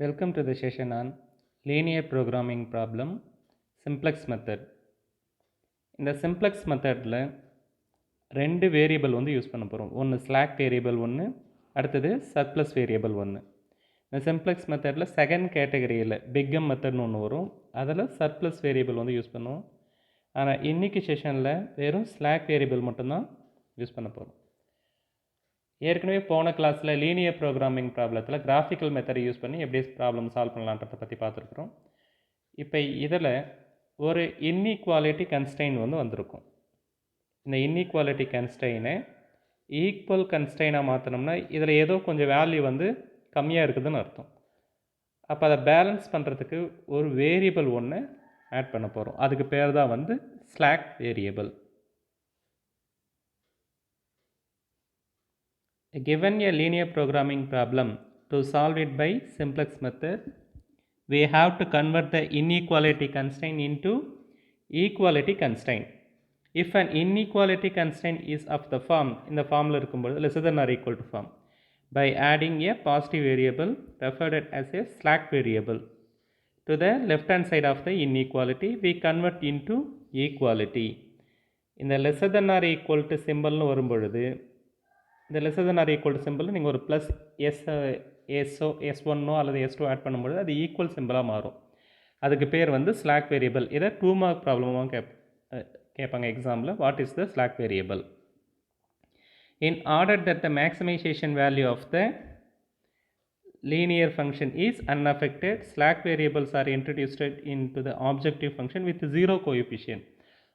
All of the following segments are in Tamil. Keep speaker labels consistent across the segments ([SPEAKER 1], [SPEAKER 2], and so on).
[SPEAKER 1] Welcome to the session on linear programming problem simplex method. இந்த simplex methodல ரெண்டு வேரியபிள் வந்து யூஸ் பண்ண போகிறோம். ஒன்று ஸ்லாக் வேரியபிள் ஒன்று, அடுத்தது சர்ப்ளஸ் வேரியபிள் ஒன்று. இந்த சிம்ப்ளெக்ஸ் மெத்தடில் செகண்ட் கேட்டகரியில் பிகம் மெத்தட்னு ஒன்று வரும், அதில் சர்ப்ளஸ் வேரியபிள் வந்து யூஸ் பண்ணுவோம். ஆனால் இன்றைக்கி செஷனில் வெறும் ஸ்லாக் வேரியபிள் மட்டும்தான் யூஸ் பண்ண போகிறோம். ஏற்கனவே போன கிளாஸில் லீனியர் ப்ரோக்ராமிங் ப்ராப்ளத்தில் கிராஃபிக்கல் மெத்தடை யூஸ் பண்ணி எப்படி ப்ராப்ளம் சால்வ் பண்ணலான்றதை பற்றி பார்த்துருக்குறோம். இப்போ இதில் ஒரு இன்இக்வாலிட்டி கன்ஸ்ட்ரெயின் வந்து வந்திருக்கும். இந்த இன்இக்வாலிட்டி கன்ஸ்ட்ரெயினை ஈக்குவல் கன்ஸ்ட்ரெயினாக மாற்றினோம்னா இதில் ஏதோ கொஞ்சம் வேல்யூ வந்து கம்மியாக இருக்குதுன்னு அர்த்தம். அப்போ அதை பேலன்ஸ் பண்ணுறதுக்கு ஒரு வேரியபிள் ஒன்று ஆட் பண்ண போகிறோம். அதுக்கு பேர் தான் வந்து slack variable. Given a linear programming problem, to solve it by simplex method, we have to convert the inequality constraint into equality constraint. If an inequality constraint is of the form, in the form lesser than or equal to form, by adding a positive variable referred as a slack variable to the left hand side of the inequality, we convert into equality. இந்த lesser than or equal to symbol வரும்பொழுது இந்த lesser than or equal to symbol நீங்கள் ஒரு ப்ளஸ் S1 அல்லது S2 ஆட் பண்ணும்போது அது ஈக்குவல் சிம்பிளாக மாறும். அதுக்கு பேர் வந்து ஸ்லாக் வேரியபிள். இதை 2 மார்க் ப்ராப்ளமாக கேட்பாங்க example. What is the slack variable? In order that the maximisation value of the linear function is unaffected, slack variables are introduced into the objective function with zero coefficient.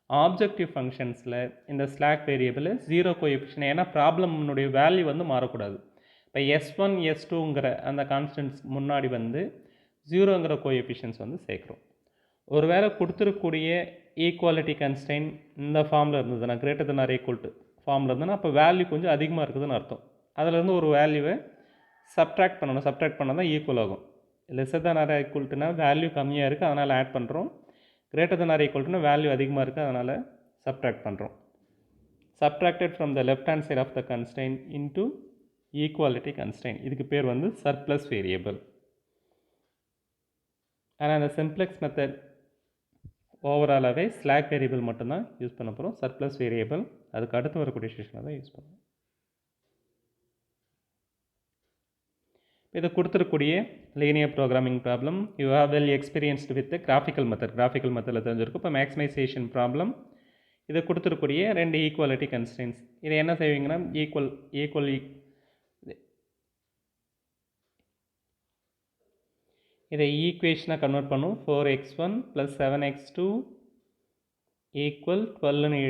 [SPEAKER 1] Objective ஃபங்க்ஷன்ஸில் இந்த ஸ்லாக் வேரியபிள் ஜீரோ கோஎஃபிஷியன்ட், ஏன்னா ப்ராப்ளம்னுடைய வேல்யூ வந்து மாறக்கூடாது. இப்போ S1 S2ங்கிற அந்த கான்ஸ்டன்ட்ஸ் முன்னாடி வந்து ஜீரோங்கிற கோஎஃபிஷியன்ஸ் வந்து சேர்க்குறோம். ஒரு வேளை கொடுத்துருக்கூடிய ஈக்குவாலிட்டி கன்ஸ்ட்ரெயின் இந்த ஃபார்மில் இருந்ததுன்னா, greater than or equal to ஃபார்மில் இருந்ததுன்னா அப்போ வேல்யூ கொஞ்சம் அதிகமாக இருக்குதுன்னு அர்த்தம். அதிலேருந்து ஒரு வேல்யூவை சப்ட்ராக்ட் பண்ணணும். சப்ட்ராக்ட் பண்ணால் தான் ஈக்குவல் ஆகும். லெஸ்ஸர் தென் ஆர் ஈக்குவல் டுனா வேல்யூ கம்மியாக இருக்குது, அதனால் ஆட் பண்ணுறோம். greater than or equal to value அதிகமாக இருக்குது, அதனால் சப்ட்ராக்ட் பண்ணுறோம். Subtracted from the left hand side of the constraint into equality constraint. இதுக்கு பேர் வந்து சர்ப்ளஸ் வேரியபிள். ஆனால் அந்த சிம்ப்ளெக்ஸ் மெத்தட் ஓவராலாகவே ஸ்லாக் வேரியபிள் மட்டும்தான் யூஸ் பண்ண போகிறோம். சர்ப்ளஸ் வேரியபிள் அதுக்கு அடுத்து வரக்கூடிய செஷனில் தான் யூஸ் பண்ணுவோம். இதை கொடுத்துருக்கூடிய linear programming problem you have well experienced with graphical method. Graphical மெத்தடில் தெரிஞ்சிருக்கும். இப்போ மேக்ஸிமைசேஷன் ப்ராப்ளம் இதை கொடுத்துருக்கூடிய ரெண்டு ஈக்குவாலிட்டி கன்ஸ்ட்ரெயின்ஸ். இதை என்ன செய்வீங்கன்னா இதை ஈக்குவேஷனாக கன்வெர்ட் பண்ணும். 4x1 + 7x2 = 12ன்னு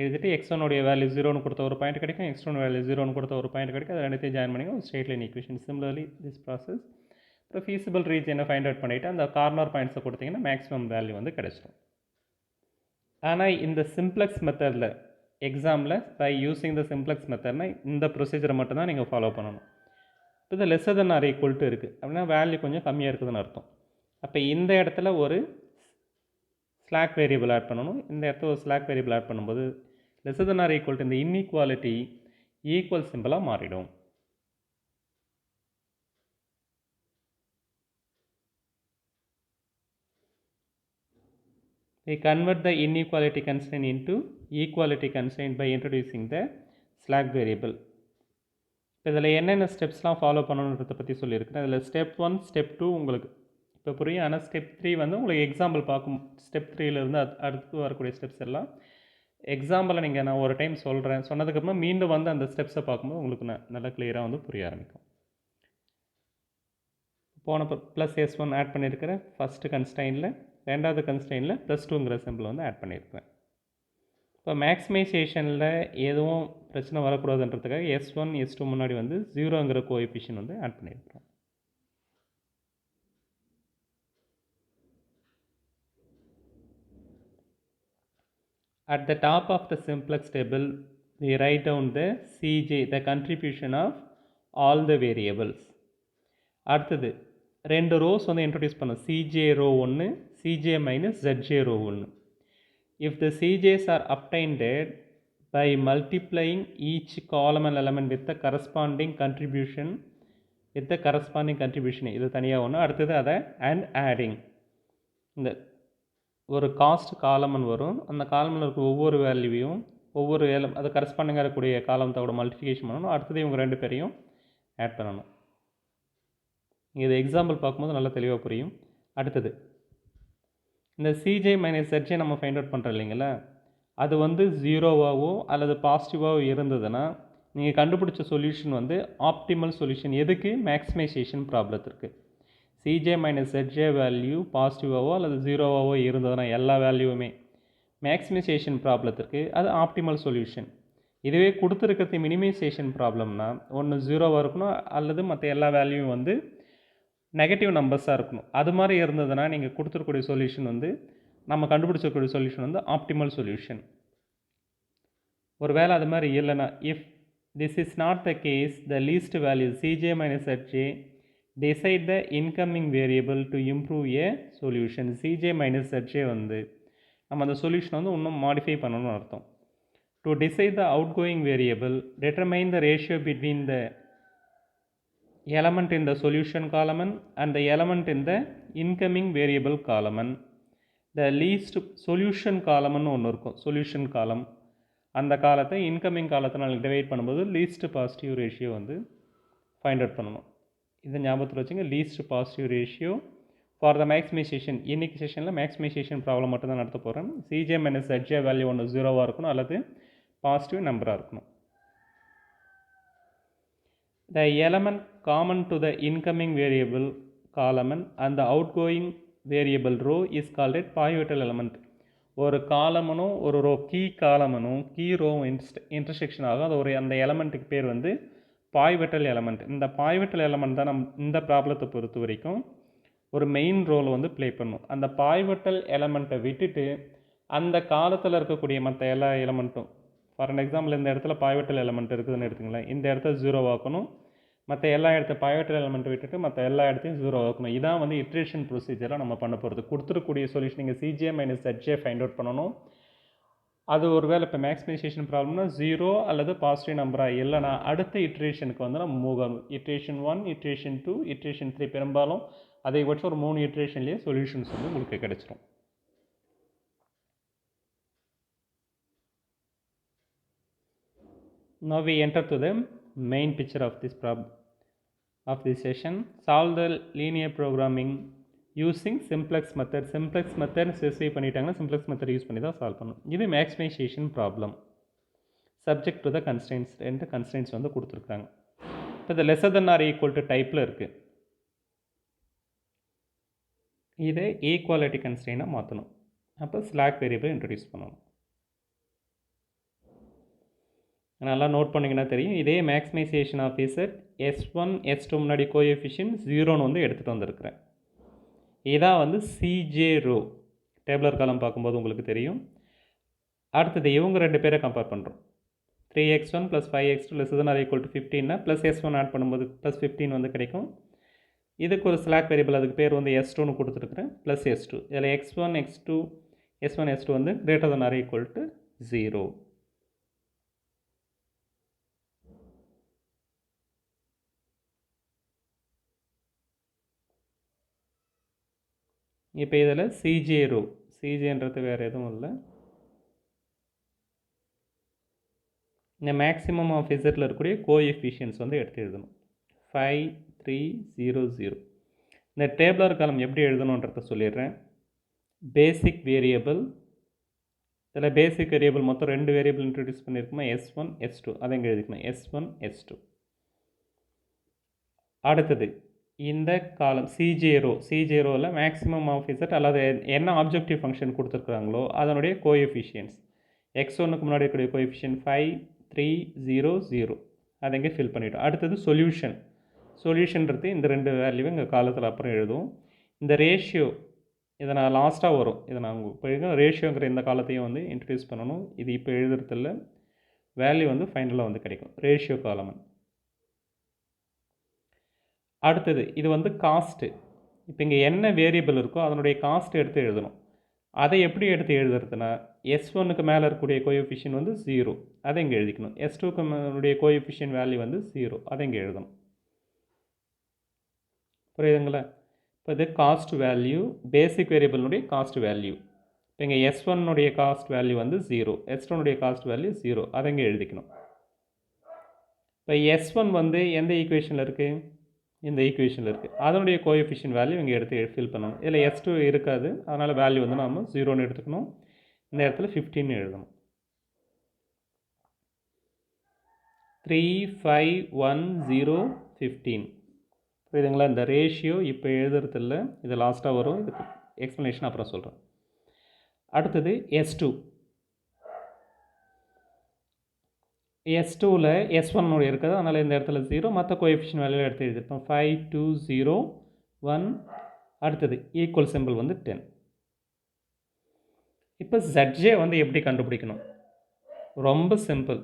[SPEAKER 1] எழுதிட்டு x1 உடைய வேல்யூ 0ன்னு கொடுத்த ஒரு பாயிண்ட் கிடைக்கும், x2 வேல்யூ 0ன்னு கொடுத்த ஒரு பாயிண்ட் கிடைக்கும். அது ரெண்டுத்தையும் ஜாயின் பண்ணிங்க ஒரு straight line equation. Similarly this process. அப்புறம் ஃபீஸிபிள் ரீஜனை ஃபைண்ட் அவுட் பண்ணிவிட்டு அந்த கார்னர் பாயிண்ட்ஸை கொடுத்தீங்கன்னா மேக்ஸிமம் வேல்யூ வந்து கிடைச்சிடும். ஆனால் இந்த சிம்ப்ளெக்ஸ் மெத்தடில் எக்ஸாமில் பை யூஸிங் த சிம்ப்ளெக்ஸ் மெத்தட்னா இந்த ப்ரொசீஜரை மட்டும்தான் நீங்கள் ஃபாலோ பண்ணணும். இப்போ இது lesser than or equal to இருக்குது அப்படின்னா வேல்யூ கொஞ்சம் கம்மியாக இருக்குதுன்னு அர்த்தம். அப்போ இந்த இடத்துல ஒரு ஸ்லாக் வேரியபிள் ஆட் பண்ணணும். இந்த இடத்துல ஒரு ஸ்லாக் வேரியபிள் ஆட் பண்ணும்போது lesser than or equal to இந்த இன்இக்வாலிட்டி ஈக்குவல் சிம்பிளாக மாறிடும். We convert the inequality constraint into equality constraint by introducing the slack variable. இப்போ இதில் என்னென்ன ஸ்டெப்ஸ்லாம் ஃபாலோ பண்ணணுன்றதை பற்றி சொல்லியிருக்கிறேன். அதில் ஸ்டெப் 1 ஸ்டெப் 2 உங்களுக்கு இப்போ புரியும். ஆனால் ஸ்டெப் 3 வந்து உங்களுக்கு எக்ஸாம்பிள் பார்க்கும். ஸ்டெப் 3லேருந்து அடுத்து வரக்கூடிய ஸ்டெப்ஸ் எல்லாம் எக்ஸாம்பிளை நீங்கள் நான் ஒரு டைம் சொல்கிறேன், சொன்னதுக்கப்புறம் மீண்டும் வந்து அந்த ஸ்டெப்ஸை பார்க்கும்போது உங்களுக்கு நல்லா கிளியராக வந்து புரிய ஆரம்பிக்கும். போன +S1 ஆட் பண்ணியிருக்கிறேன் ஃபஸ்ட்டு கன்ஸ்ட்ரெயினில், ரெண்டாவது கன்ஸ்ட்ரெயினில் +2ங்கிற சிம்பிள் வந்து ஆட் பண்ணியிருக்கிறேன். இப்போ மேக்ஸிமைசேஷனில் எதுவும் பிரச்சனை வரக்கூடாதுன்றதுக்காக S1 S2 முன்னாடி வந்து 0ங்கிற கோஎஃபிஷியன்ட் வந்து ஆட் பண்ணியிருக்கிறோம். At the top of the simplex table, we write down the Cj, the contribution of all the variables. அடுத்தது ரெண்டு ரோஸ் வந்து இன்ட்ரடியூஸ் பண்ணோம். Cj row 1, Cj - Zj row 1. If the Cj's are obtained by multiplying each column and element with the corresponding contribution with the corresponding contribution, இது தனியாக ஒன்று. அடுத்தது அதை அண்ட் ஆடிங், இந்த ஒரு காஸ்ட் காலம்னு வரும், அந்த காலமில் இருக்க ஒவ்வொரு வேல்யூவையும் ஒவ்வொரு அது கரஸ்பாண்டிங்காக இருக்கக்கூடிய காலத்தோட மல்டிஃபிகேஷன் பண்ணணும். அடுத்தது இவங்க ரெண்டு பேரையும் ஆட் பண்ணணும். இது எக்ஸாம்பிள் பார்க்கும்போது நல்லா தெளிவாக புரியும். அடுத்தது இந்த சிஜே மைனஸ் ZJ நம்ம ஃபைண்ட் அவுட் பண்ணுறோம் இல்லைங்களா, அது வந்து ஜீரோவாகவோ அல்லது பாசிட்டிவாகவோ இருந்ததுன்னா நீங்கள் கண்டுபிடிச்ச சொல்யூஷன் வந்து ஆப்டிமல் சொல்யூஷன். எதுக்கு? மேக்ஸிமைசேஷன் ப்ராப்ளத்திற்கு. சிஜே மைனஸ் ZJ வேல்யூ பாசிட்டிவாகவோ அல்லது ஜீரோவாகவோ இருந்ததுன்னா எல்லா வேல்யூவுமே மேக்ஸிமைசேஷன் ப்ராப்ளத்திற்கு அது ஆப்டிமல் சொல்யூஷன். இதுவே கொடுத்துருக்கிறது மினிமைசேஷன் ப்ராப்ளம்னா ஒன்று ஜீரோவாக இருக்கணும் அல்லது மற்ற எல்லா வேல்யூவும் வந்து நெகட்டிவ் நம்பர்ஸாக இருக்கணும். அது மாதிரி இருந்ததுன்னா நீங்கள் கொடுத்துருக்கூடிய சொல்யூஷன் வந்து நம்ம கண்டுபிடிச்சக்கூடிய சொல்யூஷன் வந்து ஆப்டிமல் சொல்யூஷன். ஒரு வேளை அது மாதிரி இல்லைன்னா, if this is not the case, the least value CJ minus ZJ decide the incoming variable to improve a solution. CJ minus ZJ வந்து நம்ம அந்த சொல்யூஷனை வந்து இன்னும் மாடிஃபை பண்ணணும்னு அர்த்தம். To decide the out going variable, determine the ratio between the element in the solution column and the element in the incoming variable column. The least solution column ஒன்று இருக்கும், solution column. அந்த காலத்தை இன்கமிங் காலத்தினால் டிவைட் பண்ணும்போது லீஸ்ட் பாசிட்டிவ் ரேஷியோ வந்து ஃபைண்ட் அவுட் பண்ணணும். இதை ஞாபகத்தில் வச்சுங்க. Least positive ratio for the maximisation. இன்னைக்கு செஷனில் மேக்ஸிமைசேஷன் ப்ராப்ளம் மட்டும் தான் நடத்த போகிறேன். சிஜே மைனஸ் ZJ வேல்யூ ஒன்று ஜீரோவாக இருக்கணும் அல்லது பாசிட்டிவ் நம்பராக இருக்கணும். The element common to the incoming variable column and the outgoing variable row is called a pivotal element. ஒரு காலமனும் ஒரு ரோ, கீ காலமனும் கீ ரோவும் இன்டர்செக்ஷன் ஆகும். அது ஒரு அந்த எலமெண்ட்டுக்கு பேர் வந்து பாய்வெட்டல் எலமெண்ட். இந்த பாய்வெட்டல் எலமெண்ட் தான் இந்த ப்ராப்ளத்தை பொறுத்த வரைக்கும் ஒரு மெயின் ரோல் வந்து ப்ளே பண்ணும். அந்த பாய்வெட்டல் எலமெண்ட்டை விட்டுட்டு அந்த காலத்தில் இருக்கக்கூடிய மற்ற எல்லா எலமெண்ட்டும், ஃபார் அன் எக்ஸாம்பிள் இந்த இடத்துல பாய்வெட்டல் எலமெண்ட் இருக்குதுன்னு எடுத்துங்களேன், இந்த இடத்த ஜீரோ ஆக்கணும், மற்ற எல்லா இடத்த பாய்வெட்டல் எலமெண்ட் விட்டுட்டு மற்ற எல்லா இடத்தையும் ஜீரோ ஆக்கணும். இதான் வந்து இட்ரேஷன் ப்ரொசீஜராக நம்ம பண்ண போகிறது. கொடுத்துருக்கூடிய சொல்யூஷன் நீங்கள் CJ minus ZJ find out பண்ணணும். அது ஒரு வேளை இப்போ மேக்ஸிமைசேஷன் ப்ராப்ளம்னா ஜீரோ அல்லது பாசிட்டிவ் நம்பராக இல்லைனா அடுத்த இட்ரேஷனுக்கு வந்து நம்ம மூவ் ஆகணும். இட்ரேஷன் 1, இட்ரேஷன் 2, இட்ரேஷன் 3, பெரும்பாலும் அதிகபட்சம் ஒரு 3 இட்ரேஷன்லேயே சொல்யூஷன்ஸ் வந்து உங்களுக்கு கிடைச்சிரும். Now we enter to the main picture of this session. Solve the linear programming using simplex method. Simplex method specify பண்ணிட்டாங்கன்னா simplex method யூஸ் பண்ணி தான் சால்வ் பண்ணணும். இது maximization problem. Subject to the constraints. ரெண்டு கன்ஸ்ட்ரெயின்ஸ் வந்து கொடுத்துருக்காங்க. இப்போ இது lesser than or equal to டைப்பில் இருக்குது. இதை ஈக்குவாலிட்டி கன்ஸ்ட்ரெயினாக மாற்றணும். அப்போ ஸ்லாக் வேரியபிள் இன்ட்ரடியூஸ் பண்ணணும். நல்லா நோட் பண்ணிங்கன்னா தெரியும். இதே மேக்ஸிமைசேஷன் ஆஃபீஸர் S1 S2 முன்னாடி கோஎஃபிஷியன்ட் 0ன்னு வந்து எடுத்துகிட்டு வந்திருக்கிறேன். இதான் வந்து சிஜே ரோ. டேபிளர் காலம் பார்க்கும்போது உங்களுக்கு தெரியும். அடுத்தது இவங்க ரெண்டு பேரை கம்பேர் பண்ணுறோம். 3x1 + 5x2 ≤ 15 plus S1 add பண்ணும்போது ப்ளஸ் 15 வந்து கிடைக்கும். இதுக்கு ஒரு ஸ்லாக் வேரியபிள், அதுக்கு பேர் வந்து S2ன்னு கொடுத்துருக்குறேன், ப்ளஸ் S2. இதில் x1 x2 S1 S2 வந்து ≥ 0. இப்போ இதில் சிஜே ரோ, சிஜேன்றது வேறு எதுவும் இல்லை, இந்த மேக்ஸிமம் ஆஃப் இசட்டில் இருக்கக்கூடிய கோஎஃபிஷியன்ஸ் வந்து எடுத்து எழுதணும். 5 3 0 0. இந்த டேபிளர் காலம் எப்படி எழுதணுன்றத சொல்லிடுறேன். பேசிக் வேரியபிள், இதில் பேசிக் வேரியபிள் மொத்தம் 2 வேரியபிள் இன்ட்ரடியூஸ் பண்ணியிருக்குமா, S1 S2. அதை இங்கே எழுதிக்கணும், S1 S2. அடுத்தது இந்த காலம் சிஜே ரோவில் மேக்ஸிமம் ஆஃப் இசட் அல்லது என்ன ஆப்ஜெக்டிவ் ஃபங்க்ஷன் கொடுத்துருக்குறாங்களோ அதனுடைய கோஎஃபிஷியன்ஸ். x1க்கு முன்னாடி இருக்கக்கூடிய கோஎஃபிஷியன்ட் 5 3 0 0. அதை இங்கே ஃபில் பண்ணிவிட்டோம். அடுத்தது சொல்யூஷன்றது இந்த 2 வேல்யூவை இங்கே காலத்தில் அப்புறம் எழுதுவோம். இந்த ரேஷியோ இதை நான் லாஸ்ட்டாக வரும், இதை நான் இப்போ ரேஷியோங்கிற இந்த காலத்தையும் வந்து இன்ட்ரடியூஸ் பண்ணணும். இது இப்போ எழுதுறதில்ல, வேல்யூ வந்து ஃபைனலாக வந்து கிடைக்கும், ரேஷியோ காலம். அடுத்தது இது வந்து காஸ்ட்டு. இப்போ இங்கே என்ன வேரியபிள் இருக்கோ அதனுடைய காஸ்ட் எடுத்து எழுதணும். அதை எப்படி எடுத்து எழுதுறதுனா, S1க்கு மேலே இருக்கக்கூடிய கோஎஃபிஷியன்ட் வந்து 0, அதை இங்கே எழுதிக்கணும். S2க்கு மேலே கோஎஃபிஷியன்ட் வேல்யூ வந்து 0, அதை இங்கே எழுதணும். புரியுதுங்களா? இப்போ இது காஸ்ட் வேல்யூ, பேசிக் வேரியபிளுடைய காஸ்ட் வேல்யூ. இப்போ இங்கே S1 காஸ்ட் வேல்யூ வந்து 0, S2 காஸ்ட் வேல்யூ 0, அதை இங்கே எழுதிக்கணும். இப்போ S1 வந்து எந்த ஈக்குவேஷனில் இருக்குது? இந்த ஈக்குவேஷனில் இருக்குது. அதனுடைய கோஎஃபிஷியன்ட் வேல்யூ இங்கே எடுத்து ஃபில் பண்ணணும். இதில் S2 இருக்காது, அதனால் வேல்யூ வந்து நாம் 0ன்னு எடுத்துக்கணும். இந்த இடத்துல 15 எழுதணும். 3, 5, 1, 0, 15. புரியுதுங்களா? இந்த ரேஷியோ இப்போ எழுதுறது இல்லை, இது லாஸ்ட்டாக வரும். இதுக்கு எக்ஸ்ப்ளனேஷன் அப்புறம் சொல்கிறேன். அடுத்தது S2. S2ல் S1 இருக்குது, அதனால் இந்த இடத்துல 0, மற்ற கோஎஃபிஷியன்ட் வேல்யூ எடுத்து எழுதிருப்போம். 5, 2, 0, 1. அடுத்தது ஈக்குவல் சிம்பிள் வந்து 10. இப்போ ZJ வந்து எப்படி கண்டுபிடிக்கணும்? ரொம்ப சிம்பிள்.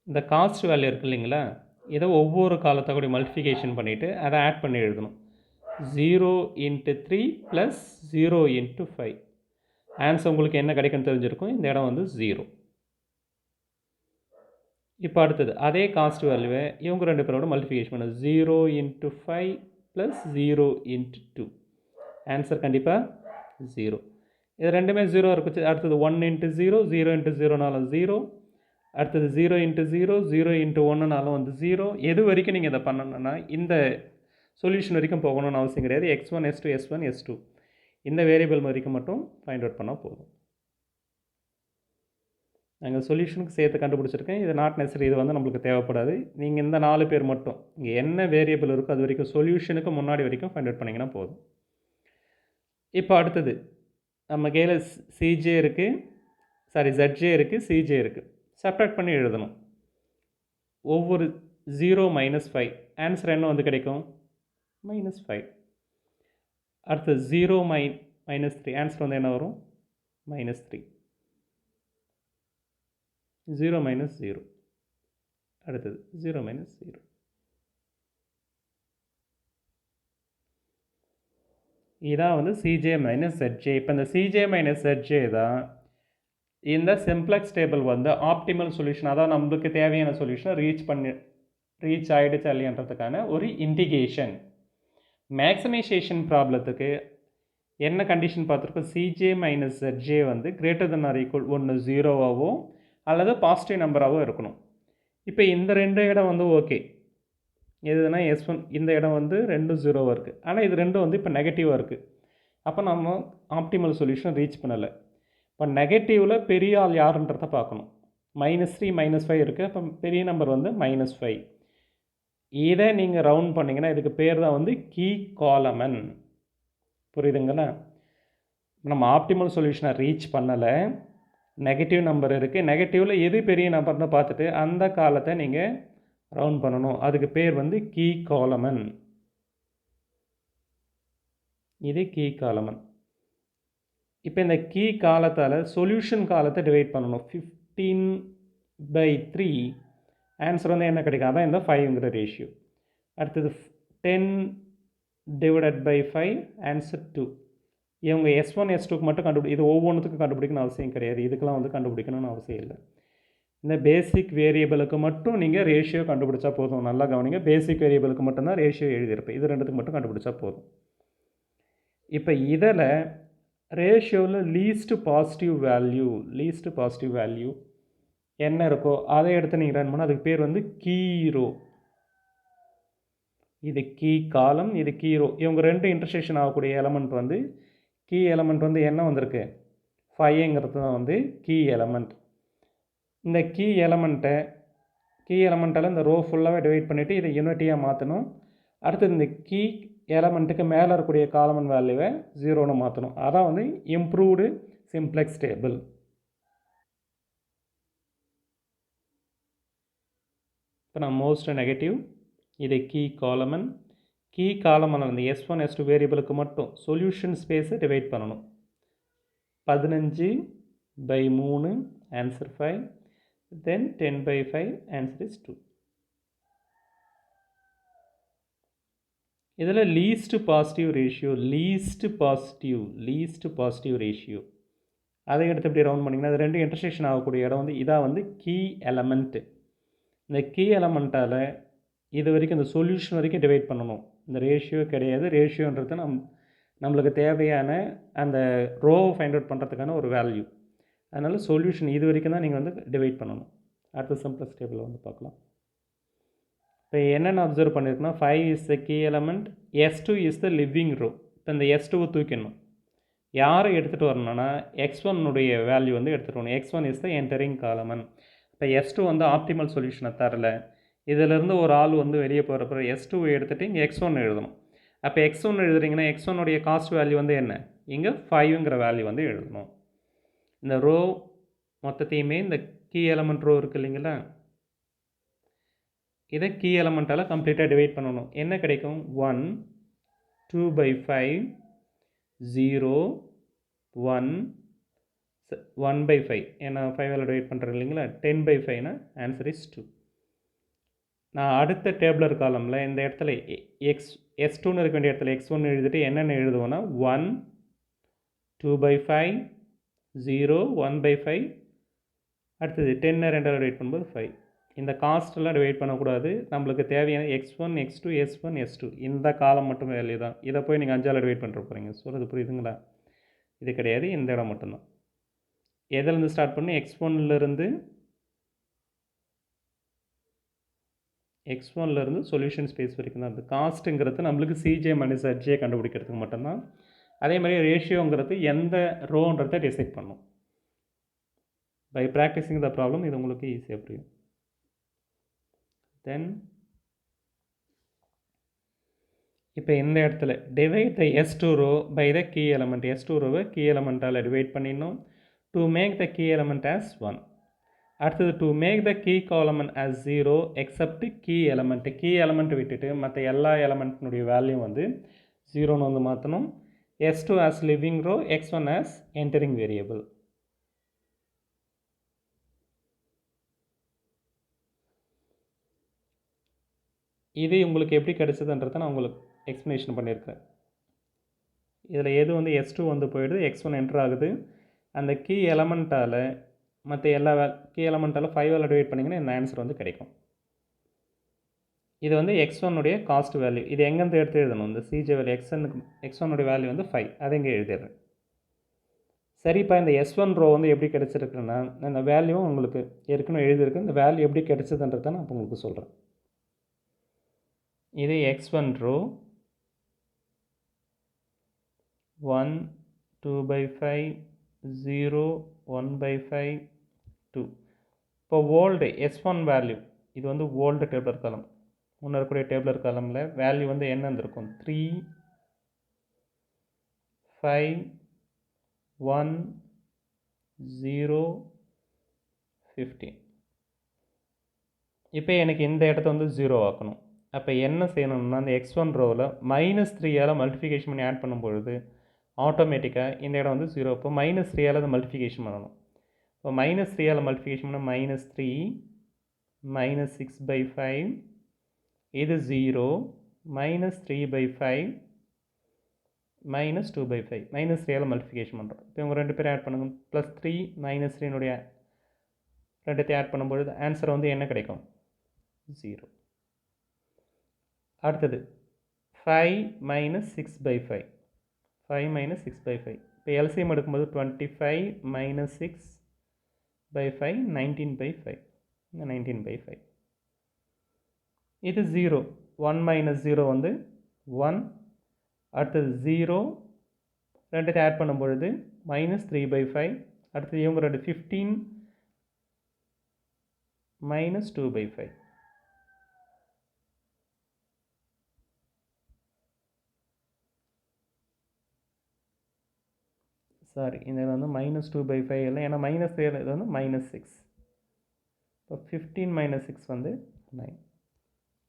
[SPEAKER 1] இந்த காஸ்ட் வேல்யூ இருக்குது இல்லைங்களா, இதை ஒவ்வொரு காலத்தோடைய மல்டிஃபிகேஷன் பண்ணிவிட்டு அதை ஆட் பண்ணி எழுதணும். 0 × 3 + 0 × 5. ஆன்சர் உங்களுக்கு என்ன கிடைக்குன்னு தெரிஞ்சிருக்கும். இந்த இடம் வந்து 0. இப்போ அடுத்தது அதே காஸ்ட் வேல்யூவை இவங்க ரெண்டு பேரோட மல்டிஃபிகேஷன் பண்ண 0 × 5 + 0 × 2. ஆன்சர் கண்டிப்பாக 0. இது ரெண்டுமே 0 இருக்குது. அடுத்தது 1 × 0, 0 × 0னாலும் 0. அடுத்தது 0 × 0, 0 × 1னாலும் வந்து 0. எது வரைக்கும் நீங்கள் இதை பண்ணணும்னா இந்த சொல்யூஷன் வரைக்கும் போகணும்னு அவசியம் கிடையாது. x1, s2, s1, s2 இந்த வேரியபிள் வரைக்கும் மட்டும் ஃபைண்ட் அவுட் பண்ணால் போதும். நாங்கள் சொல்யூஷனுக்கு சேர்த்து கண்டுபிடிச்சிருக்கேன். இது நாட் நெசசரி, இது வந்து நம்மளுக்கு தேவைப்படாது. நீங்கள் இந்த 4 பேர் மட்டும் இங்கே என்ன வேரியபிள் இருக்கோ அது வரைக்கும் சொல்யூஷனுக்கு முன்னாடி வரைக்கும் ஃபைண்ட் அவுட் பண்ணிங்கன்னா போதும். இப்போ அடுத்தது நம்ம கையில் CJ இருக்குது, ZJ இருக்குது, CJ இருக்குது. சப்ட்ராக்ட் பண்ணி எழுதணும். ஒவ்வொரு 0 - 5 ஆன்சர் என்ன வந்து கிடைக்கும்? -5. அடுத்தது 0 - 3 ஆன்சர் வந்து என்ன வரும்? -3. 0 - 0. அடுத்தது 0 - 0. இதான் வந்து CJ - ZJ. இப்போ இந்த CJ - ZJ தான் இந்த சிம்ப்ளெக்ஸ் டேபிள் வந்து ஆப்டிமல் சொல்யூஷன், அதான் நம்மளுக்கு தேவையான சொல்யூஷனை ரீச் ஆகிடுச்சு இல்லையன்றதுக்கான ஒரு இண்டிகேஷன். மேக்ஸிமைசேஷன் ப்ராப்ளத்துக்கு என்ன கண்டிஷன் பார்த்துருக்கோம்? CJ - ZJ வந்து > ஒன்று 0வாவோ அல்லது பாசிட்டிவ் நம்பராகவோ இருக்கணும். இப்போ இந்த ரெண்டு இடம் வந்து ஓகே, எதுனா S1 இந்த இடம் வந்து 2 0வாக இருக்குது. ஆனால் இது ரெண்டும் வந்து இப்போ நெகட்டிவாக இருக்குது. அப்போ நம்ம ஆப்டிமல் சொல்யூஷன் ரீச் பண்ணலை. இப்போ நெகட்டிவில் பெரிய ஆள் யாருன்றதை பார்க்கணும். -3 -5 இருக்குது. அப்போ பெரிய நம்பர் வந்து -5. இதை நீங்கள் ரவுண்ட் பண்ணிங்கன்னா இதுக்கு பேர் தான் வந்து கீ காலமன். புரியுதுங்களா? நம்ம ஆப்டிமல் சொல்யூஷனை ரீச் பண்ணலை, நெகட்டிவ் நம்பர் இருக்குது. நெகட்டிவில் எது பெரிய நம்பர்னு பார்த்துட்டு அந்த காலத்தை நீங்கள் ரவுண்ட் பண்ணணும். அதுக்கு பேர் வந்து கீ காலமன். இது கீ காலமன். இப்போ இந்த கீ காலத்தால் சொல்யூஷன் காலத்தை டிவைட் பண்ணணும். 15/3 ஆன்சர் வந்து என்ன கிடைக்கும்? அதான் இந்த 5ங்கிற ரேஷியோ. அடுத்தது 10/5 ஆன்சர் 2. இவங்க S1 S2க்கு மட்டும் இது ஒவ்வொன்றுத்துக்கும் கண்டுபிடிக்கணும் அவசியம் கிடையாது. இதுக்கெல்லாம் வந்து கண்டுபிடிக்கணும்னு அவசியம் இல்லை. இந்த பேசிக் வேரியபிளுக்கு மட்டும் நீங்கள் ரேஷியோ கண்டுபிடிச்சா போதும். நல்லா கவனிங்க, பேசிக் வேரியபிளுக்கு மட்டும்தான் ரேஷியோ எழுதியிருப்பேன். இது ரெண்டுத்துக்கு மட்டும் கண்டுபிடிச்சா போதும். இப்போ இதில் ரேஷியோவில் லீஸ்ட் பாசிட்டிவ் வேல்யூ என்ன இருக்கோ அதை எடுத்து நீங்கள் ரன் பண்ணால் அதுக்கு பேர் வந்து கீ ரோ. இது கீ காலம், இது கீ ரோ. இவங்க ரெண்டு இன்டர்செக்ஷன் ஆகக்கூடிய எலமெண்ட் வந்து கீ எலமெண்ட் வந்து என்ன வந்திருக்கு? 5ங்கிறது தான் வந்து கீ எலமெண்ட். இந்த கீ எலமெண்ட்டால் இந்த ரோ ஃபுல்லாகவே டிவைட் பண்ணிவிட்டு இதை யூனிட்டியாக மாற்றணும். அடுத்தது இந்த கீ எலமெண்ட்டுக்கு மேலே இருக்கக்கூடிய காலமன் வேல்யூவை 0ன்னு மாற்றணும். அதான் வந்து இம்ப்ரூவ்டு சிம்ப்ளெக்ஸ் டேபிள். இப்போ நான் மோஸ்ட் நெகட்டிவ், இது கீ காலமன். கீ காலமன் வந்து S1 S2 வேரியபிளுக்கு மட்டும் சொல்யூஷன் ஸ்பேஸை டிவைட் பண்ணணும். 15/3 ஆன்சர் 5. Then 10/5 answer is 2. இதில் லீஸ்ட் பாசிட்டிவ் ரேஷியோ அதை எடுத்து எப்படி ரவுண்ட் பண்ணிங்கன்னா அது ரெண்டு இன்டர்செக்ஷன் ஆகக்கூடிய இடம் வந்து இதாக வந்து கீ எலமெண்ட்டு. இந்த கீ எலமெண்ட்டால் இது வரைக்கும் இந்த சொல்யூஷன் வரைக்கும் டிவைட் பண்ணணும். இந்த ரேஷியோ கிடையாது. ரேஷியோன்றது நம்மளுக்கு தேவையான அந்த ரோவை ஃபைண்ட் அவுட் பண்ணுறதுக்கான ஒரு வேல்யூ. அதனால் சொல்யூஷன் இது வரைக்கும் தான் நீங்கள் வந்து டிவைட் பண்ணணும். அடுத்த சிம்பிளஸ்ட் டேபிளில் வந்து பார்க்கலாம். இப்போ என்னென்ன அப்சர்வ் பண்ணியிருக்குன்னா 5 is the key element, S2 is the leaving row. இப்போ இந்த S2வை தூக்கிடணும். யாரை எடுத்துகிட்டு வரணும்னா x1உடைய வேல்யூ வந்து எடுத்துகிட்டு வரணும். x1 is the entering column. இப்போ S2 வந்து ஆப்டிமல் சொல்யூஷனை தரல. இதிலிருந்து ஒரு ஆள் வந்து வெளியே போகிறப்ப S2வை எடுத்துகிட்டு இங்கே x1 எழுதணும். அப்போ x1 எழுதுறீங்கன்னா x1உடைய காஸ்ட் வேல்யூ வந்து என்ன? இங்கே 5ங்கிற வேல்யூ வந்து எழுதணும். இந்த ரோ மொத்தத்தையுமே இந்த கீ எலமெண்ட் ரோ இருக்குது இல்லைங்களா, இதை கீ எலமெண்ட்டால் கம்ப்ளீட்டாக டிவைட் பண்ணணும். என்ன கிடைக்கும்? 1 2/5 0 1 1/5. ஏன்னா 5ஆல் டிவைட் பண்ணுறேன் இல்லைங்களா, 10/5னா ஆன்சர் இஸ் 2. நான் அடுத்த டேபிளர் காலமில் இந்த இடத்துல S2ன்னு இருக்க வேண்டிய இடத்துல x1 எழுதிட்டு என்னென்ன எழுதுவோன்னா 1 2/5 0 1/5, அடுத்தது 10 2ஆல் டிவைட் பண்ணும்போது 5. இந்த காஸ்ட்டெல்லாம் டிவைட் பண்ணக்கூடாது. நம்மளுக்கு தேவையான x1 x2 s1 s2 இந்த காலம் மட்டும் வேல்யூ தான். இதை போய் நீங்கள் 5ஆல் டிவைட் பண்ணுற போகிறீங்க. சொல்கிறது புரியுதுங்களா? இது கிடையாது, இந்த இடம் மட்டும்தான். எதிலேருந்து ஸ்டார்ட் பண்ணி x1லேருந்து சொல்யூஷன் ஸ்பேஸ் வரைக்கும் தான். அது காஸ்ட்டுங்கிறது நம்மளுக்கு CJ மைனஸ் HJ கண்டுபிடிக்கிறதுக்கு மட்டும்தான். அதே மாதிரி ரேஷியோங்கிறது எந்த ரோன்றதை டிசைட் பண்ணும். பை ப்ராக்டிஸிங் த ப்ராப்ளம் இது உங்களுக்கு ஈஸியாக புரியும். தென் இப்போ இந்த இடத்துல divide the S2 row by the key element. S2 ரோவை கீ எலமெண்ட்டால் டிவைட் பண்ணிடணும். To make the key element as 1. அடுத்தது to make the key column as 0 except key element. Key element விட்டுட்டு மற்ற எல்லா எலமெண்ட்னுடைய வேல்யூ வந்து 0ன்னு வந்து மாற்றணும். S2 as leaving row, x1 as entering variable. இது உங்களுக்கு எப்படி கிடைச்சதுன்றதை நான் உங்களுக்கு எக்ஸ்ப்ளனேஷன் பண்ணியிருக்கேன். இதில் எது வந்து S2 வந்து போயிடுது, x1 என்ட்ரு ஆகுது. அந்த கீ எலமெண்ட்டால் மற்ற எல்லா கீ எலமெண்ட்டால் 5ஆல் டிவைட் பண்ணிங்கன்னா இந்த ஆன்சர் வந்து கிடைக்கும். இது வந்து x1உடைய காஸ்ட் வேல்யூ. இது எங்கேருந்து எடுத்து எழுதணும்? இந்த CJ வேல்யூ x1உடைய வேல்யூ வந்து 5. அதை இங்கே எழுதிடுறேன். சரிப்பா, இந்த S1 ரோ வந்து எப்படி கிடச்சிருக்குன்னா இந்த வேல்யூ உங்களுக்கு ஏற்கனவே எழுதியிருக்கு. இந்த வேல்யூ எப்படி கிடச்சதுன்றதை நான் இப்போ உங்களுக்கு சொல்கிறேன். இது x1 ரோ 1 2/5 0 1/5 2. இப்போ ஓல்டு S1 வேல்யூ இது வந்து ஓல்டு டேபிளர் காலம். முன்னே இருக்கக்கூடிய டேபிளர் காலமில் வேல்யூ வந்து என்ன இருந்திருக்கும்? 3 5 1 0 15. இப்போ எனக்கு இந்த இடத்த வந்து 0 ஆக்கணும். அப்போ என்ன செய்யணும்னா அந்த x1 ரோவில் -3ஆல் மல்டிஃபிகேஷன் பண்ணி ஆட் பண்ணும்பொழுது ஆட்டோமேட்டிக்காக இந்த இடம் வந்து 0. இப்போ -3ஆல் அதை மல்டிஃபிகேஷன் பண்ணணும். இப்போ -3ஆல் மல்டிஃபிகேஷன் பண்ணால் -3 -6/5 இது 0 -3/5 -2/5 -3ஆல் மல்டிஃபிகேஷன் பண்ணுறோம். இப்போ இவங்க ரெண்டு பேரும் ஆட் பண்ணுங்க. +3 -3னுடைய ரெண்டுத்தையும் ஆட் பண்ணும்பொழுது ஆன்சர் வந்து என்ன கிடைக்கும்? 0. அடுத்தது 5 -6/5 5 -6/5. இப்போ LCM எடுக்கும்போது 25 -6/5 19/5. 19/5 இது 0. 1 - 0 வந்து 1. அடுத்தது 0 ரெண்டுத்தையும் ஆட் பண்ணும்பொழுது -3/5. அடுத்தது இவங்க ரெண்டு 15 -2/5. சாரி, இந்த வந்து -2/5 இல்லை, ஏன்னா -3 இது வந்து -6. இப்போ 15 - 6 வந்து 9.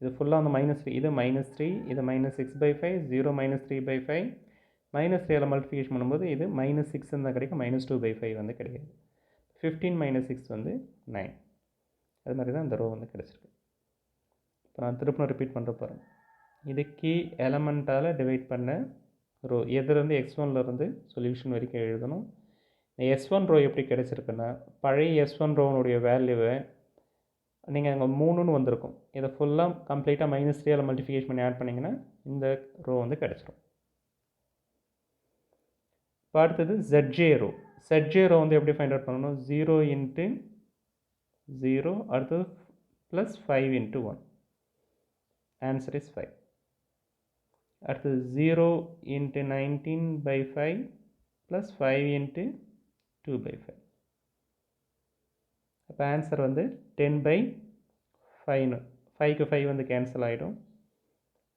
[SPEAKER 1] இது ஃபுல்லாக வந்து -3. இது -3 இது -6/5 0 -3/5 -3ஆல் மல்டிஃபிகேஷன் பண்ணும்போது இது -6 தான் கிடைக்கும். -2/5 வந்து கிடையாது. 15 - 6 வந்து 9. அது மாதிரி தான் இந்த ரோ வந்து கிடச்சிருக்கு. இப்போ நான் திருப்பி ரிப்பீட் பண்ணுற பாருங்க. இது கீ எலமெண்ட்டால் டிவைட் பண்ண ரோ. எதுலேருந்து x1லேருந்து சொல்யூஷன் வரைக்கும் எழுதணும். இந்த S1 ரோ எப்படி கிடச்சிருக்குன்னா பழைய S1 ரோனுடைய வேல்யூவை நீங்கள் அங்கே 3ன்னு வந்திருக்கும். இதை ஃபுல்லாக கம்ப்ளீட்டாக -3ஆல் மல்டிஃபிகேஷன் பண்ணி ஆட் பண்ணிங்கன்னா இந்த ரோ வந்து கிடச்சிரும். இப்போ அடுத்தது ZJ ரோ. ZJ ரோ வந்து எப்படி ஃபைண்ட் அவுட் பண்ணணும்? 0 இன்ட்டு 0 அடுத்தது ப்ளஸ் 5 இன்ட்டு 1. Answer is 5. அடுத்தது 0 இன்ட்டு 19/5 ப்ளஸ் 5 இன்ட்டு 2/5. அப்போ ஆன்சர் வந்து 10/5. 5க்கு 5 வந்து கேன்சல் ஆகிடும்.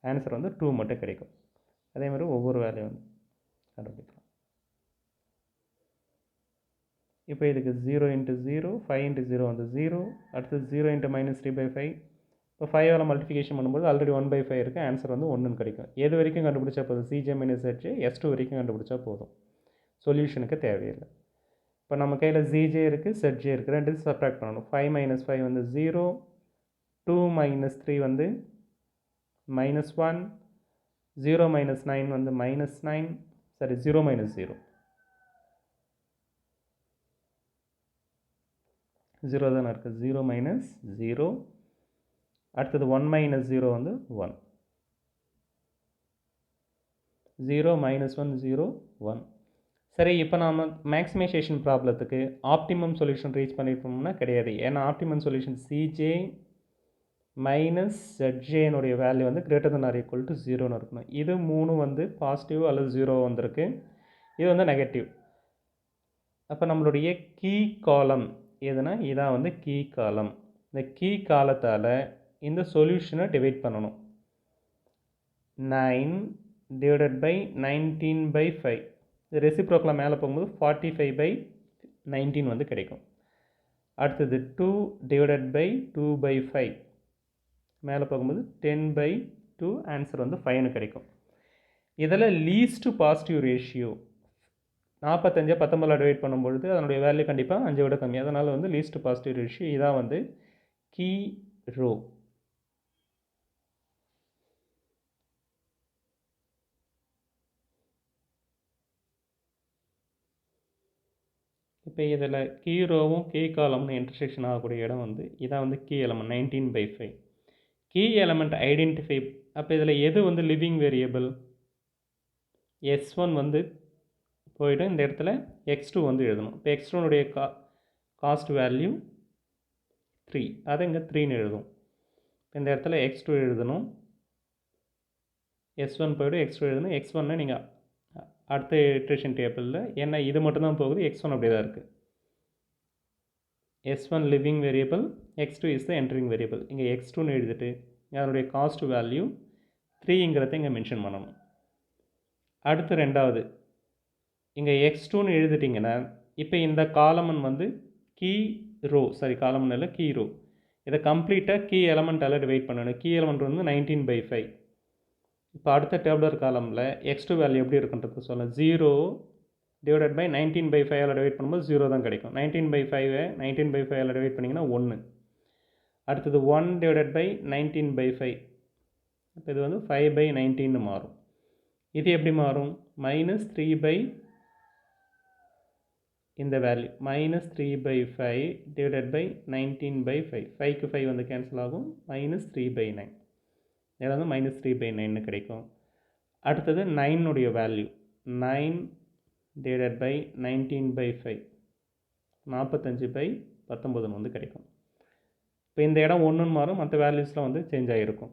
[SPEAKER 1] ஆன்சர் வந்து 2 மட்டும் கிடைக்கும். அதே மாதிரி ஒவ்வொரு வேலையும் வந்து கண்டுபிடிக்கலாம். இப்போ இதுக்கு 0 இன்ட்டு 0 5 இன்ட்டு 0 வந்து 0. அடுத்தது 0 இன்ட்டு -3/5. இப்போ 5ஆல் மல்டிஃபிகேஷன் பண்ணும்போது ஆல்ரெடி 1/5 இருக்குது. ஆன்சர் வந்து 1ன்னு கிடைக்கும். எது வரைக்கும் கண்டுபிடிச்சா போதும்? CJ - ZJ S2 வரைக்கும் கண்டுபிடிச்சா போதும். சொல்யூஷனுக்கு தேவையில்லை. இப்போ நம்ம கையில் ZJ இருக்குது, ZJ இருக்குது. ரெண்டு சப்ராக்ட் பண்ணணும். 5 - 5 வந்து 0. 2 - 3 வந்து -1. 0 - 9 வந்து -9. சரி 0 - 0 0 தானே இருக்குது. 0 - 0. அடுத்தது 1 - 0 வந்து 1. 0 - 1 0 1. சரி, இப்போ நாம் மேக்ஸிமைசேஷன் ப்ராப்ளத்துக்கு ஆப்டிமம் சொல்யூஷன் ரீச் பண்ணியிருப்போம்னா கிடையாது. ஏன்னா ஆப்டிமம் சொல்யூஷன் CJ மைனஸ் ZJனுடைய வேல்யூ வந்து greater than or equal to 0ன்னு இருக்கணும். இது 3 வந்து பாசிட்டிவ் அல்லது 0 வந்திருக்கு. இது வந்து நெகட்டிவ். அப்போ நம்மளுடைய கீ காலம் எதுனா இதான் வந்து கீ காலம். இந்த கீ காலத்தால் இந்த சொல்யூஷனை டிவைட் பண்ணணும். 9 டிவைடட் பை 19/5. இது ரெசிப்ரோக்கில் மேலே போகும்போது 45/19 வந்து கிடைக்கும். அடுத்தது 2 டிவைடட் பை 2/5 மேலே போகும்போது 10/2. ஆன்சர் வந்து 5ன்னு கிடைக்கும். இதில் லீஸ்ட் பாசிட்டிவ் ரேஷியோ 45 19 டிவைட் பண்ணும்பொழுது அதனுடைய வேல்யூ கண்டிப்பாக 5 விட கம்மி. அதனால் வந்து லீஸ்ட் பாசிட்டிவ் ரேஷியோ இதான் வந்து கீ ரோ. இப்போ இதில் கீ ரோவும் கீ காலம்னு இன்டர்செக்ஷன் ஆகக்கூடிய இடம் வந்து இதான் வந்து key element 19/5. Key element identify. அப்போ இதில் எது வந்து லிவிங் வேரியபிள்? S1 வந்து போய்ட்டு இந்த இடத்துல X2 வந்து எழுதணும். இப்போ X2னுடைய காஸ்ட் வேல்யூ 3. அதை இங்கே 3ன்னு எழுதும். இந்த இடத்துல X2 எழுதணும். S1 போய்ட்டு X2 எழுதணும். X1 நீங்கள் அடுத்த இட்ரேஷன் டேபிளில் ஏன்னா இது மட்டும்தான் போகுது. X1 அப்படியே தான் இருக்குது. S1 living variable, X2 is the entering variable. இங்கே X2ன்னு எழுதிட்டு அதனுடைய காஸ்ட் வேல்யூ 3ங்கிறத இங்கே மென்ஷன் பண்ணணும். அடுத்து ரெண்டாவது இங்கே X2ன்னு எழுதிட்டிங்கன்னா இப்போ இந்த காலமன் வந்து கீ ரோ, சாரி காலமன் இல்லை கீ ரோ. இதை கம்ப்ளீட்டாக கீ எலமெண்ட்டால் டிவைட் பண்ணணும். கீ எலமெண்ட் வந்து 19/5. இப்போ அடுத்த டேபிளர் காலமில் X2 வேல்யூ எப்படி இருக்குன்றது சொல்லலாம். 0 டிவைடட் பை 19/5ஆல் டிவைட் பண்ணும்போது 0 தான் கிடைக்கும். 19/5 19/5ஆல் டிவைட் பண்ணிங்கன்னா 1. அடுத்தது 1 டிவைடட் பை 19/5. இப்போ இது வந்து 5/19ன்னு மாறும். இது எப்படி மாறும்? -3 இந்த வேல்யூ -3/5 டிவைடட் பை 19/5. 5க்கு 5 வந்து கேன்சல் ஆகும். -3/9. இதில் வந்து -3/9ன்னு கிடைக்கும். அடுத்தது 9னுடைய வேல்யூ 9 டிவைடட் பை 19/5 45/19 வந்து கிடைக்கும். இப்போ இந்த இடம் 1ன்னு மாறும். மற்ற வேல்யூஸ்லாம் வந்து சேஞ்ச் ஆகிருக்கும்.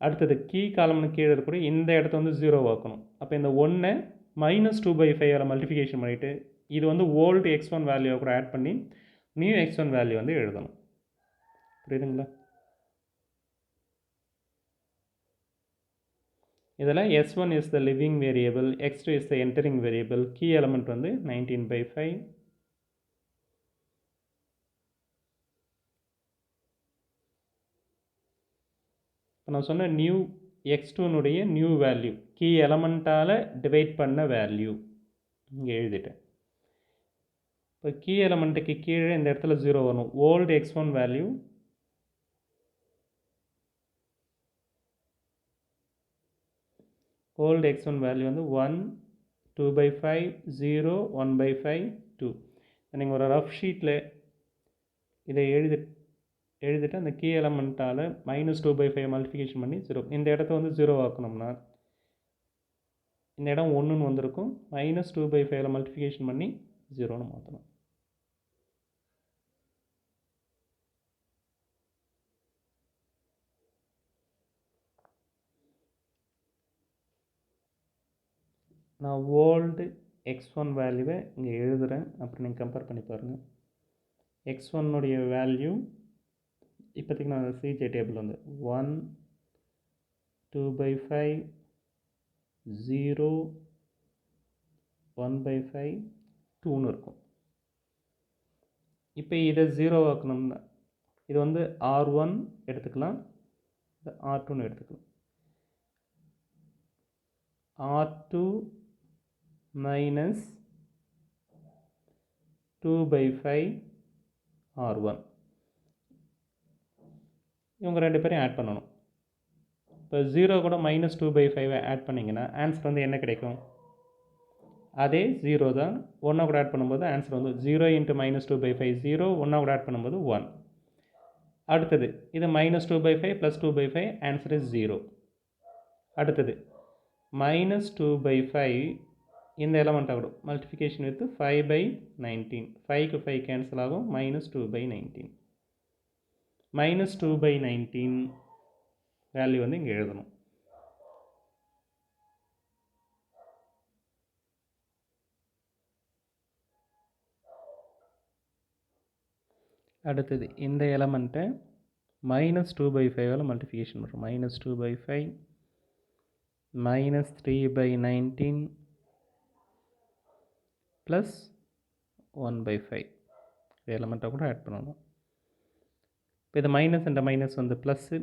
[SPEAKER 1] அடுத்தது கீ காலம்னு கீழே இருக்கக்கூடிய இந்த இடத்த வந்து 0 ஆக்கணும். அப்போ இந்த 1 -2/5ஆல் மல்டிஃபிகேஷன் பண்ணிவிட்டு இது வந்து ஓல்டு X1 வேல்யூவை கூட ஆட் பண்ணி நியூ X1 வேல்யூ வந்து எழுதணும். புரியுதுங்களா? இதில் S1 is the living variable, X2 is the entering variable, key element வந்து 19/5. இப்போ நான் சொன்ன நியூ X2னுடைய நியூ வேல்யூ கீ எலமெண்ட்டால் டிவைட் பண்ண வேல்யூ இங்கே எழுதிட்டேன். இப்போ கீ எலமெண்ட்டுக்கு கீழே இந்த இடத்துல 0 வரும். Old X1 value old X1 value வந்து 1 2/5 0 1/5 2. நீங்கள் ஒரு ரஃப் ஷீட்டில் இதை எழுதிட்டு அந்த கீ எலமெண்ட்டால் -2/5 மல்டிஃபிகேஷன் பண்ணி 0. இந்த இடத்த வந்து 0 ஆக்கணும்னா இந்த இடம் 1ன்னு வந்திருக்கும். -2/5 மல்டிஃபிகேஷன் பண்ணி 0ன்னு மாற்றணும். நான் ஓல்டு x1 வேல்யூவை இங்கே எழுதுகிறேன். அப்புறம் நீங்கள் கம்பேர் பண்ணி பாருங்கள். x1உடைய வேல்யூ இப்போதைக்கு நான் சிஜே டேபிள் வந்து 1, 2/5, 0, 1/5, 2ன்னு இருக்கும். இப்போ இதை 0 ஆக்கணும்னா இது வந்து R1 எடுத்துக்கலாம், இது R2ன்னு எடுத்துக்கலாம். R2 minus 2/5 R1. இவங்க ரெண்டு பேரையும் ஆட் பண்ணணும். இப்போ 0 கூட -2/5 ஆட் பண்ணிங்கன்னா ஆன்சர் வந்து என்ன கிடைக்கும்? அதே 0 தான். 1 கூட ஆட் பண்ணும்போது ஆன்சர் வந்து 0 × -2/5 0, 1 கூட ஆட் பண்ணும்போது 1. அடுத்தது இது -2/5 + 2/5 ஆன்சர் இஸ் 0. அடுத்தது -2/5 இந்த எலமெண்ட் ஆகிடும் மல்டிஃபிகேஷன் வித் 5/19. 5க்கு 5 கேன்சல் ஆகும். -2/19. -2/19 வேல்யூ வந்து இங்கே எழுதணும். அடுத்தது இந்த எலமெண்ட்டை -2/5 மல்டிஃபிகேஷன் பண்ணுறோம். -2/5 -3/19 ப்ளஸ் 1/5 இந்த எலமெண்ட்டை கூட ஆட் பண்ணணும். இப்போ இது மைனஸ் இந்த மைனஸ் வந்து ப்ளஸ்ஸு.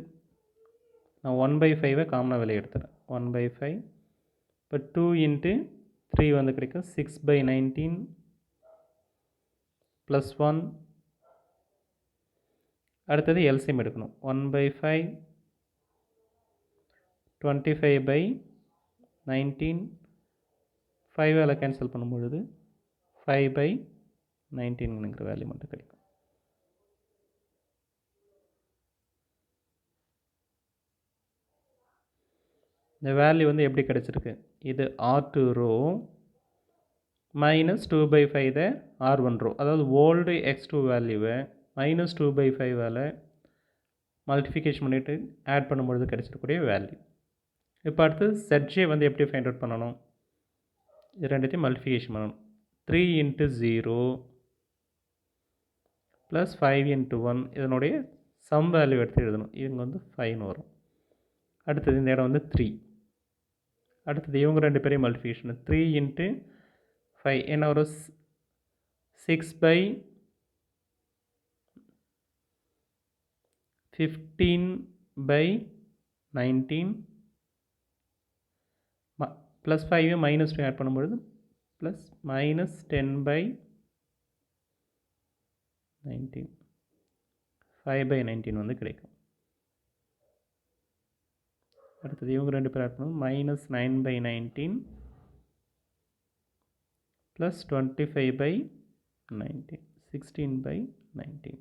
[SPEAKER 1] நான் 1/5 காமனாக வெளியே எடுத்துகிறேன். 1/5 இப்போ 2 × 3 வந்து கிடைக்கும் 6/19 ப்ளஸ் 1. அடுத்தது எல்சிஎம் எடுக்கணும். 1/5 25/19 5ஆல் கேன்சல் பண்ணும்பொழுது 5/19ங்கிற வேல்யூ மட்டும் கிடைக்கும். இந்த வேல்யூ வந்து எப்படி கிடச்சிருக்கு? இது R2 ரோ -2/5 R1 ரோ, அதாவது ஓல்டு x2 வேல்யூவை -2/5ஆல் மல்டிஃபிகேஷன் பண்ணிவிட்டு ஆட் பண்ணும்பொழுது கிடச்சிருக்கக்கூடிய வேல்யூ. இப்போ அடுத்து ZJ வந்து எப்படி ஃபைண்ட் அவுட் பண்ணணும்? இது ரெண்டுத்தையும் மல்டிஃபிகேஷன் பண்ணணும். 3 × 0 ப்ளஸ் 5 × 1 இதனுடைய சம் வேல்யூ எடுத்து எழுதணும். இவங்க வந்து 5ன்னு வரும். அடுத்தது இந்த இடம் வந்து 3. அடுத்தது இவங்க ரெண்டு பேரையும் மல்டிஃபிகேஷன் 3 × 5 என்ன வரும்? 6/15/19 ப்ளஸ் 5 -2 ஆட் பண்ணும்பொழுது ப்ளஸ் -10/19 5/19 வந்து கிடைக்கும். அடுத்தது இவங்க ரெண்டு பேர் ஆட் பண்ணும் -9/19 ப்ளஸ் 25/19 16/19.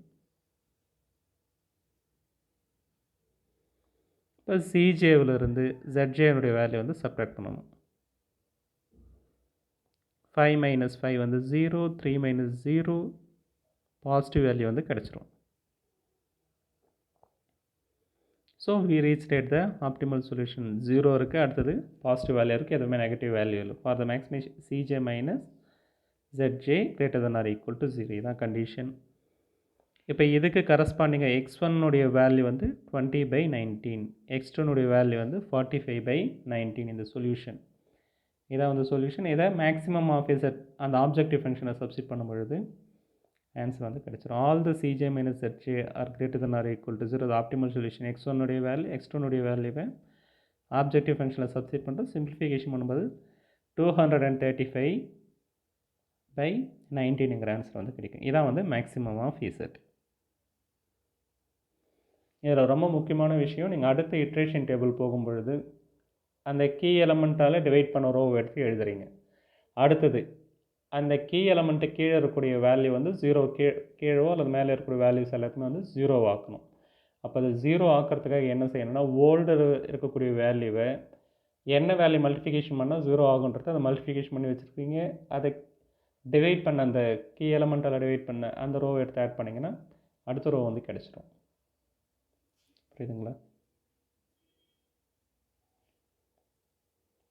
[SPEAKER 1] இப்போ சிஜேவிலிருந்து ZJனுடைய வேல்யூ வந்து சப்ராக்ட் பண்ணணும். 5 - 5 வந்து 0, 3 - 0 பாசிட்டிவ் வேல்யூ வந்து கிடச்சிரும். So we reached at the optimal solution. 0 இருக்குது, அடுத்தது பாசிட்டிவ் வேல்யூ இருக்குது, எதுவுமே நெகட்டிவ் வேல்யூ இல்லை. For the maximization CJ minus ZJ greater than or equal to 0 இதுதான் கண்டிஷன். இப்போ இதுக்கு கரஸ்பாண்டிங்காக x1உடைய வேல்யூ வந்து 20/19, x2உடைய வேல்யூ வந்து 45/19 இந்த சொல்யூஷன். இதான் வந்து சொல்யூஷன். இதை மேக்ஸிமம் ஆஃப் Z அந்த ஆப்ஜெக்டிவ் ஃபங்க்ஷனை சப்ஸ்டிட் பண்ணும்பொழுது ஆன்சர் வந்து கிடைச்சிடும். All the CJ minus ZJ are greater than or equal to 0 optimal solution. x1உடைய வேல்யூ x2உடைய வேல்யூவை ஆப்ஜெக்டிவ் ஃபங்க்ஷனில் சப்ஸ்டிட் பண்ணிட்டு சிம்பிளிஃபிகேஷன் பண்ணும்போது 235/19ங்கிற ஆன்சர் வந்து கிடைக்கும். இதான் வந்து மேக்ஸிமம் ஆஃப் Z. இதில் ரொம்ப முக்கியமான விஷயம், நீங்கள் அடுத்த இட்ரேஷன் டேபிள் போகும்பொழுது அந்த கீ எலமெண்ட்டால் டிவைட் பண்ண ரோவை எடுத்து எழுதுறீங்க. அடுத்தது அந்த கீ எலமெண்ட்டு கீழே இருக்கக்கூடிய வேல்யூ வந்து 0 கீழோ அல்லது மேலே இருக்கக்கூடிய வேல்யூஸ் எல்லாத்தையுமே வந்து 0 ஆக்கணும். அப்போ அது 0 ஆக்கிறதுக்காக என்ன செய்யணும்னா, ஓல்டு இருக்கக்கூடிய வேல்யூவை என்ன வேல்யூ மல்டிஃபிகேஷன் பண்ணால் 0 ஆகுன்றத அதை மல்டிஃபிகேஷன் பண்ணி வச்சுருக்கீங்க. அதை டிவைட் பண்ண அந்த கீ எலமெண்ட்டால் டிவைட் பண்ண அந்த ரோவை எடுத்து ஆட் பண்ணிங்கன்னா அடுத்த ரோ வந்து கிடச்சிடும். புரியுதுங்களா?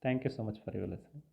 [SPEAKER 1] Thank you so much for your listening.